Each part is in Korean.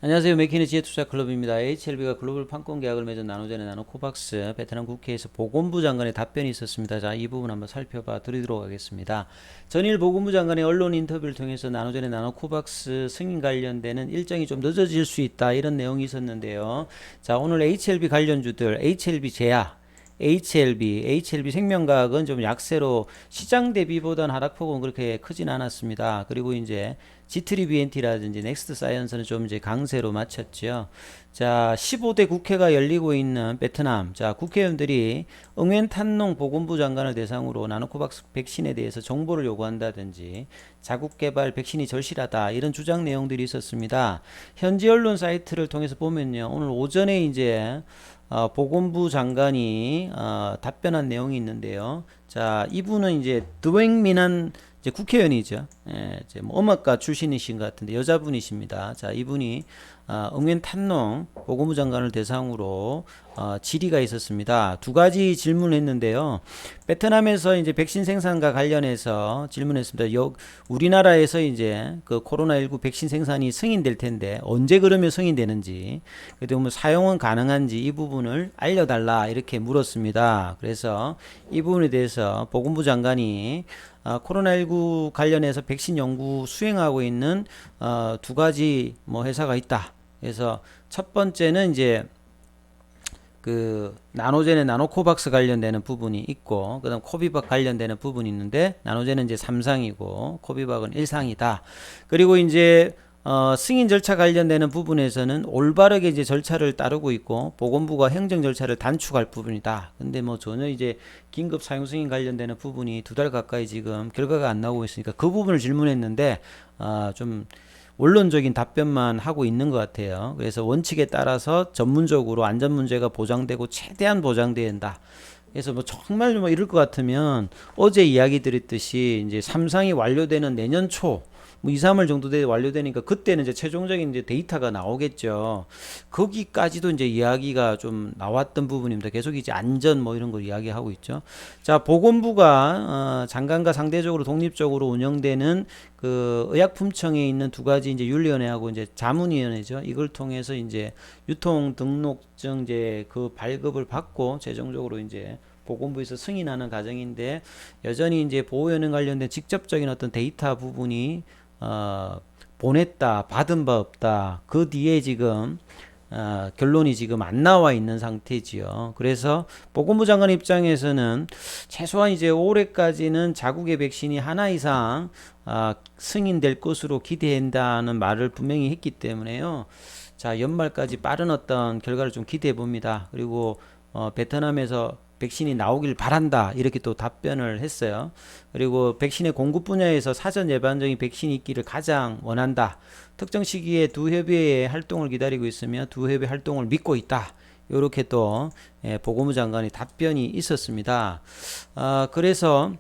안녕하세요. 맥키니 지혜투자클럽입니다. HLB가 글로벌 판권 계약을 맺은 나노젠의 나노코박스 베트남 국회에서 보건부 장관의 답변이 있었습니다. 자, 이 부분 한번 살펴봐 드리도록 하겠습니다. 전일 보건부 장관의 언론 인터뷰를 통해서 나노젠의 나노코박스 승인 관련되는 일정이 좀 늦어질 수 있다, 이런 내용이 있었는데요. 자, 오늘 HLB 관련주들, HLB 제야, HLB 생명과학은 좀 약세로 시장 대비보다는 하락폭은 그렇게 크진 않았습니다. 그리고 이제 G3BNT라든지 넥스트 사이언스는 좀 이제 강세로 마쳤죠. 자, 15대 국회가 열리고 있는 베트남. 자, 국회의원들이 응웬 탄농 보건부 장관을 대상으로 나노코박스 백신에 대해서 정보를 요구한다든지 자국 개발 백신이 절실하다, 이런 주장 내용들이 있었습니다. 현지 언론 사이트를 통해서 보면요, 오늘 오전에 이제 보건부 장관이 답변한 내용이 있는데요. 자, 이분은 이제 드웽민한 이제 국회의원이죠. 예, 이제 뭐 음악가 출신이신 것 같은데 여자분이십니다. 자, 이분이 응웬 탄농 보건부 장관을 대상으로 질의가 있었습니다. 두 가지 질문을 했는데요. 베트남에서 이제 백신 생산과 관련해서 질문했습니다. 우리나라에서 이제 그 코로나19 백신 생산이 승인될 텐데 언제 그러면 승인되는지, 그리고 뭐 사용은 가능한지 이 부분을 알려달라, 이렇게 물었습니다. 그래서 이 부분에 대해서 보건부 장관이 코로나19 관련해서 백신 연구 수행하고 있는 두 가지 뭐 회사가 있다. 그래서 첫 번째는 이제 그 나노젠의 나노코박스 관련되는 부분이 있고, 그다음 코비박 관련되는 부분이 있는데, 나노젠은 이제 3상이고 코비박은 1상이다. 그리고 이제 승인 절차 관련되는 부분에서는 올바르게 이제 절차를 따르고 있고 보건부가 행정 절차를 단축할 부분이다. 근데 뭐 전혀 이제 긴급 사용 승인 관련되는 부분이 두 달 가까이 지금 결과가 안 나오고 있으니까 그 부분을 질문했는데 좀 원론적인 답변만 하고 있는 것 같아요. 그래서 원칙에 따라서 전문적으로 안전 문제가 보장되고 최대한 보장된다. 그래서 뭐 정말 뭐 이럴 것 같으면 어제 이야기 드렸듯이 이제 3상이 완료되는 내년 초, 뭐 2, 3월 정도 돼 완료되니까 그때는 이제 최종적인 이제 데이터가 나오겠죠. 거기까지도 이제 이야기가 좀 나왔던 부분입니다. 계속 이제 안전 뭐 이런 거 이야기하고 있죠. 자, 보건부가 장관과 상대적으로 독립적으로 운영되는 그 의약품청에 있는 두 가지 이제 윤리위원회하고 이제 자문위원회죠. 이걸 통해서 이제 유통 등록증 이제 그 발급을 받고 최종적으로 이제 보건부에서 승인하는 과정인데, 여전히 이제 보호연령 관련된 직접적인 어떤 데이터 부분이 보냈다, 받은 바 없다, 그 뒤에 지금 결론이 지금 안 나와 있는 상태지요. 그래서 보건부 장관 입장에서는 최소한 이제 올해까지는 자국의 백신이 하나 이상 승인될 것으로 기대한다는 말을 분명히 했기 때문에요. 자, 연말까지 빠른 어떤 결과를 좀 기대해 봅니다. 그리고 베트남에서 백신이 나오길 바란다, 이렇게 또 답변을 했어요. 그리고 백신의 공급 분야에서 사전 예방적인 백신이 있기를 가장 원한다. 특정 시기에 두 협의회의 활동을 기다리고 있으며 두 협의 활동을 믿고 있다. 이렇게 또 보건부 장관의 답변이 있었습니다. 그래서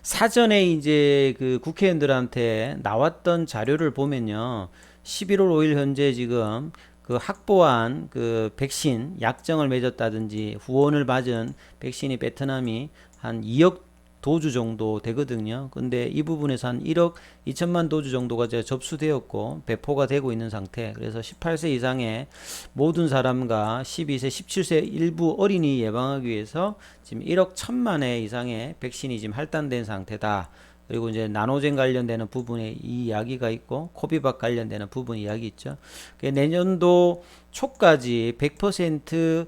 사전에 이제 그 국회의원들한테 나왔던 자료를 보면요, 11월 5일 현재 지금 그 확보한 그 백신 약정을 맺었다든지 후원을 받은 백신이 베트남이 한 2억 도주 정도 되거든요. 근데 이 부분에서 한 1억 2천만 도주 정도가 이제 접수되었고 배포가 되고 있는 상태. 그래서 18세 이상의 모든 사람과 12세, 17세 일부 어린이 예방하기 위해서 지금 1억 1천만 회 이상의 백신이 지금 할당된 상태다. 그리고 이제 나노젠 관련되는 부분에 이 이야기가 있고 코비박 관련되는 부분 이야기 있죠. 내년도 초까지 100%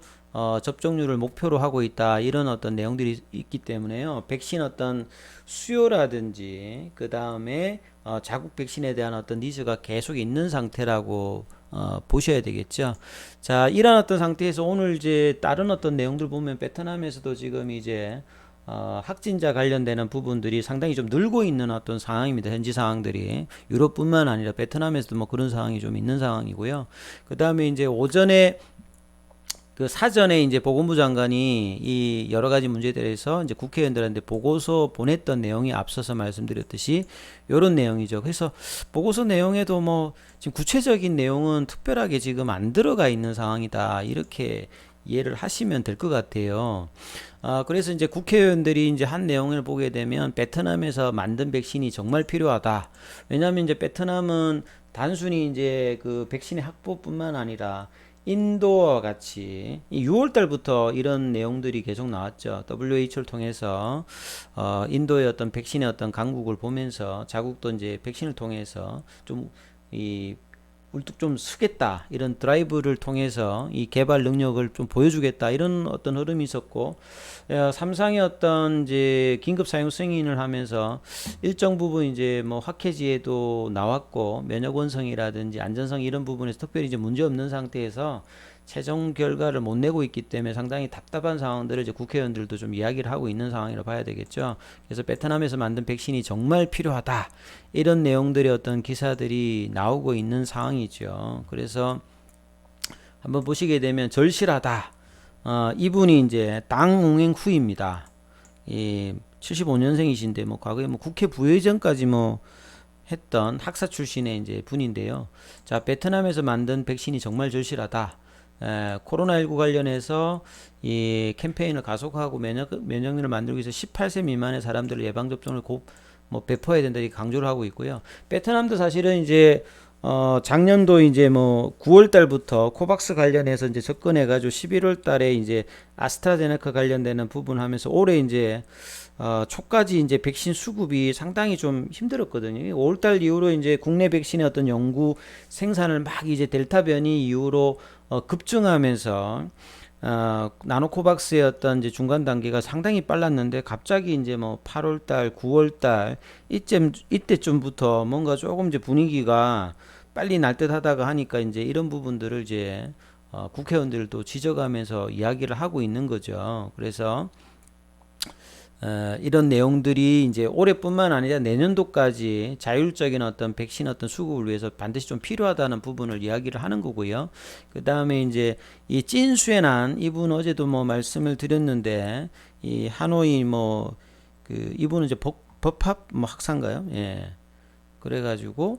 접종률을 목표로 하고 있다, 이런 어떤 내용들이 있기 때문에요. 백신 어떤 수요라든지 그 다음에 자국 백신에 대한 어떤 니즈가 계속 있는 상태라고 보셔야 되겠죠. 자, 이런 어떤 상태에서 오늘 이제 다른 어떤 내용들 보면 베트남에서도 지금 이제 확진자 관련되는 부분들이 상당히 좀 늘고 있는 어떤 상황입니다. 현지 상황들이 유럽뿐만 아니라 베트남에서도 뭐 그런 상황이 좀 있는 상황이고요. 그 다음에 이제 오전에 그 사전에 이제 보건부 장관이 이 여러 가지 문제에 대해서 이제 국회의원들한테 보고서 보냈던 내용이 앞서서 말씀드렸듯이 이런 내용이죠. 그래서 보고서 내용에도 뭐 지금 구체적인 내용은 특별하게 지금 안 들어가 있는 상황이다, 이렇게 이해를 하시면 될 것 같아요. 그래서 이제 국회의원들이 이제 한 내용을 보게 되면 베트남에서 만든 백신이 정말 필요하다. 왜냐하면 이제 베트남은 단순히 이제 그 백신의 확보뿐만 아니라 인도와 같이 6월 달부터 이런 내용들이 계속 나왔죠. WHO를 통해서 인도의 어떤 백신의 어떤 강국을 보면서 자국도 이제 백신을 통해서 좀이 울뚝 좀 쓰겠다 이런 드라이브를 통해서 이 개발 능력을 좀 보여주겠다 이런 어떤 흐름이 있었고, 삼상의 어떤 이제 긴급 사용 승인을 하면서 일정 부분 이제 뭐 확해지에도 나왔고 면역 원성이라든지 안전성 이런 부분에서 특별히 이제 문제 없는 상태에서 최종 결과를 못 내고 있기 때문에 상당히 답답한 상황들을 이제 국회의원들도 좀 이야기를 하고 있는 상황이라 봐야 되겠죠. 그래서 베트남에서 만든 백신이 정말 필요하다 이런 내용들의 어떤 기사들이 나오고 있는 상황이죠. 그래서 한번 보시게 되면 절실하다. 이분이 이제 당 응행 후입니다. 75년생이신데 뭐 과거에 뭐 국회 부회장까지 뭐 했던 학사 출신의 이제 분인데요. 자, 베트남에서 만든 백신이 정말 절실하다. 코로나19 관련해서 이 캠페인을 가속하고 면역력을 만들기 위해서 18세 미만의 사람들을 예방접종을 뭐 배포해야 된다 이렇게 강조를 하고 있고요. 베트남도 사실은 이제 작년도 이제 뭐 9월 달부터 코박스 관련해서 이제 접근해가지고 11월 달에 이제 아스트라제네카 관련되는 부분 하면서 올해 이제 초까지 이제 백신 수급이 상당히 좀 힘들었거든요. 5월 달 이후로 이제 국내 백신의 어떤 연구 생산을 막 이제 델타 변이 이후로 급증하면서 나노코박스의 어떤 이제 중간 단계가 상당히 빨랐는데 갑자기 이제 뭐 8월 달, 9월 달 이때쯤부터 뭔가 조금 이제 분위기가 빨리 날 듯 하다가 하니까 이제 이런 부분들을 이제 국회의원들도 지적하면서 이야기를 하고 있는 거죠. 그래서 이런 내용들이 이제 올해뿐만 아니라 내년도까지 자율적인 어떤 백신 어떤 수급을 위해서 반드시 좀 필요하다는 부분을 이야기를 하는 거고요. 그 다음에 이제 이 찐수에난 이분 어제도 뭐 말씀을 드렸는데 이 하노이 뭐 그 이분은 이제 법학 뭐 학사인가요? 예. 그래가지고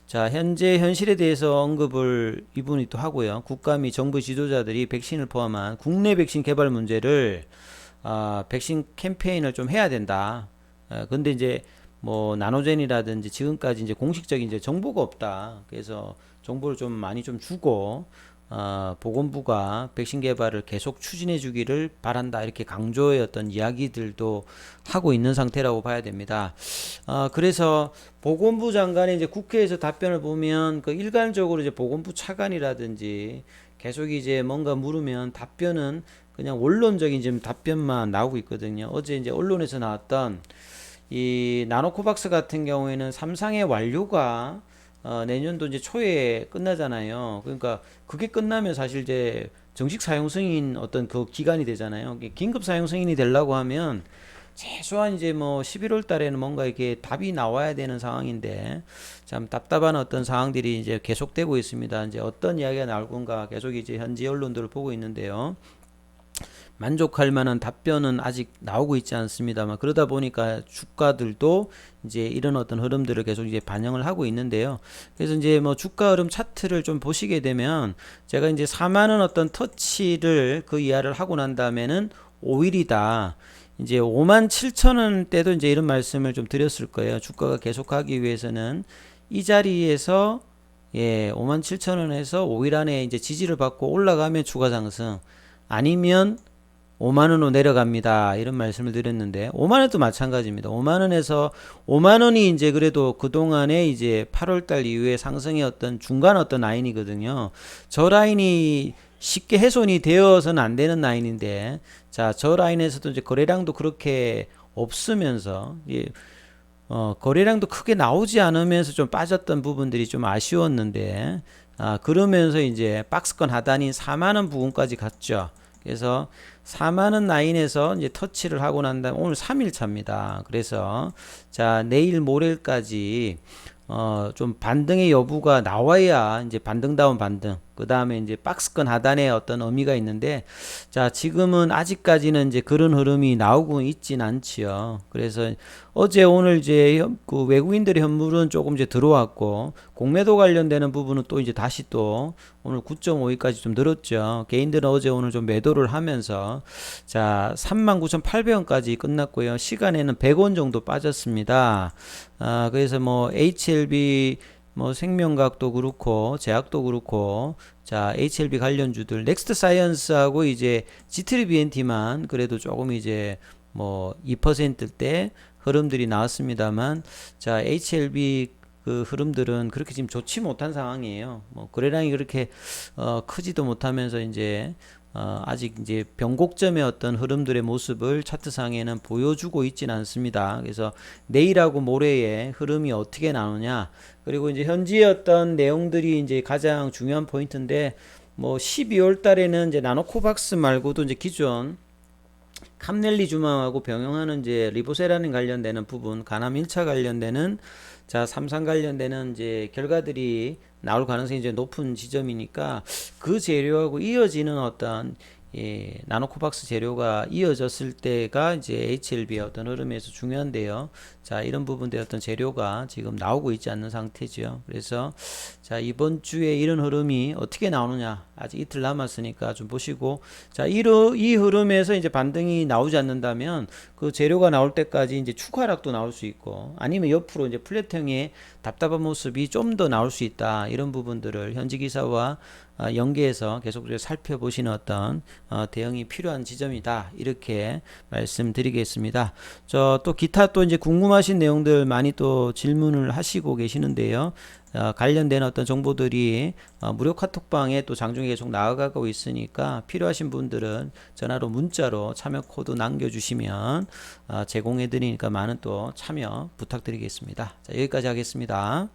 자 현재 현실에 대해서 언급을 이분이 또 하고요. 국가 및 정부 지도자들이 백신을 포함한 국내 백신 개발 문제를 백신 캠페인을 좀 해야 된다. 근데 이제 뭐 나노젠이라든지 지금까지 이제 공식적인 이제 정보가 없다. 그래서 정보를 좀 많이 좀 주고 보건부가 백신 개발을 계속 추진해 주기를 바란다. 이렇게 강조의 어떤 이야기들도 하고 있는 상태라고 봐야 됩니다. 그래서 보건부 장관이 이제 국회에서 답변을 보면 그 일괄적으로 이제 보건부 차관이라든지 계속 이제 뭔가 물으면 답변은 그냥 원론적인 지금 답변만 나오고 있거든요. 어제 이제 언론에서 나왔던 이 나노코박스 같은 경우에는 삼상의 완료가 내년도 이제 초에 끝나잖아요. 그러니까 그게 끝나면 사실 이제 정식 사용 승인 어떤 그 기간이 되잖아요. 긴급 사용 승인이 되려고 하면 최소한 이제 뭐 11월 달에는 뭔가 이게 답이 나와야 되는 상황인데 참 답답한 어떤 상황들이 이제 계속되고 있습니다. 이제 어떤 이야기가 나올 건가 계속 이제 현지 언론들을 보고 있는데요. 만족할 만한 답변은 아직 나오고 있지 않습니다만 그러다 보니까 주가들도 이제 이런 어떤 흐름들을 계속 이제 반영을 하고 있는데요. 그래서 이제 뭐 주가 흐름 차트를 좀 보시게 되면 제가 이제 4만원 어떤 터치를 그 이하를 하고 난 다음에는 5일이다. 이제 57,000원 때도 이제 이런 말씀을 좀 드렸을 거예요. 주가가 계속하기 위해서는 이 자리에서 57,000원에서 5일 안에 이제 지지를 받고 올라가면 추가 상승 아니면 5만원으로 내려갑니다. 이런 말씀을 드렸는데 5만원도 마찬가지입니다. 5만원에서 5만원이 이제 그래도 그동안에 이제 8월달 이후에 상승의 어떤 중간 어떤 라인이거든요. 저 라인이 쉽게 훼손이 되어서는 안 되는 라인인데 자, 저 라인에서도 이제 거래량도 그렇게 없으면서 거래량도 크게 나오지 않으면서 좀 빠졌던 부분들이 좀 아쉬웠는데 그러면서 이제 박스권 하단인 4만원 부분까지 갔죠. 그래서 4만원 라인에서 이제 터치를 하고 난 다음 오늘 3일 차입니다. 그래서 자 내일 모레까지 좀 반등의 여부가 나와야 이제 반등다운 반등 그 다음에 이제 박스권 하단에 어떤 의미가 있는데, 자, 지금은 아직까지는 이제 그런 흐름이 나오고 있진 않지요. 그래서 어제 오늘 이제 그 외국인들의 현물은 조금 이제 들어왔고, 공매도 관련되는 부분은 또 이제 다시 또 오늘 9.52까지 좀 늘었죠. 개인들은 어제 오늘 좀 매도를 하면서, 자, 39,800원까지 끝났고요. 시간에는 100원 정도 빠졌습니다. 그래서 뭐 HLB 뭐 생명과학도 그렇고 제약도 그렇고, 자, HLB 관련주들 넥스트 사이언스하고 이제 G3BNT만 그래도 조금 이제 뭐 2%대 흐름들이 나왔습니다만, 자, HLB 그 흐름들은 그렇게 지금 좋지 못한 상황이에요. 뭐 거래량이 그렇게 크지도 못하면서 이제 아직 이제 변곡점의 어떤 흐름들의 모습을 차트상에는 보여주고 있지는 않습니다. 그래서 내일하고 모레의 흐름이 어떻게 나오냐, 그리고 이제 현지의 어떤 내용들이 이제 가장 중요한 포인트인데, 뭐 12월 달에는 이제 나노코박스 말고도 이제 기존 캄넬리주마하고 병용하는 이제 리보세라닌 관련되는 부분, 간암 1차 관련되는, 자, 삼상 관련되는 이제 결과들이 나올 가능성이 이제 높은 지점이니까, 그 재료하고 이어지는 어떤 나노코박스 재료가 이어졌을 때가 이제 HLB의 어떤 흐름에서 중요한데요. 자, 이런 부분들의 어떤 재료가 지금 나오고 있지 않는 상태죠. 그래서 자, 이번 주에 이런 흐름이 어떻게 나오느냐, 아직 이틀 남았으니까 좀 보시고, 자, 이 흐름에서 이제 반등이 나오지 않는다면 그 재료가 나올 때까지 이제 추가 하락도 나올 수 있고, 아니면 옆으로 이제 플랫형의 답답한 모습이 좀 더 나올 수 있다. 이런 부분들을 현지 기사와 연계해서 계속적으로 살펴보시는 어떤 대응이 필요한 지점이다. 이렇게 말씀드리겠습니다. 저 또 기타 또 이제 궁금하신 내용들 많이 또 질문을 하시고 계시는데요. 관련된 어떤 정보들이 무료 카톡방에 또 장중에 계속 나아가고 있으니까, 필요하신 분들은 전화로 문자로 참여 코드 남겨주시면 제공해 드리니까 많은 또 참여 부탁드리겠습니다. 자, 여기까지 하겠습니다.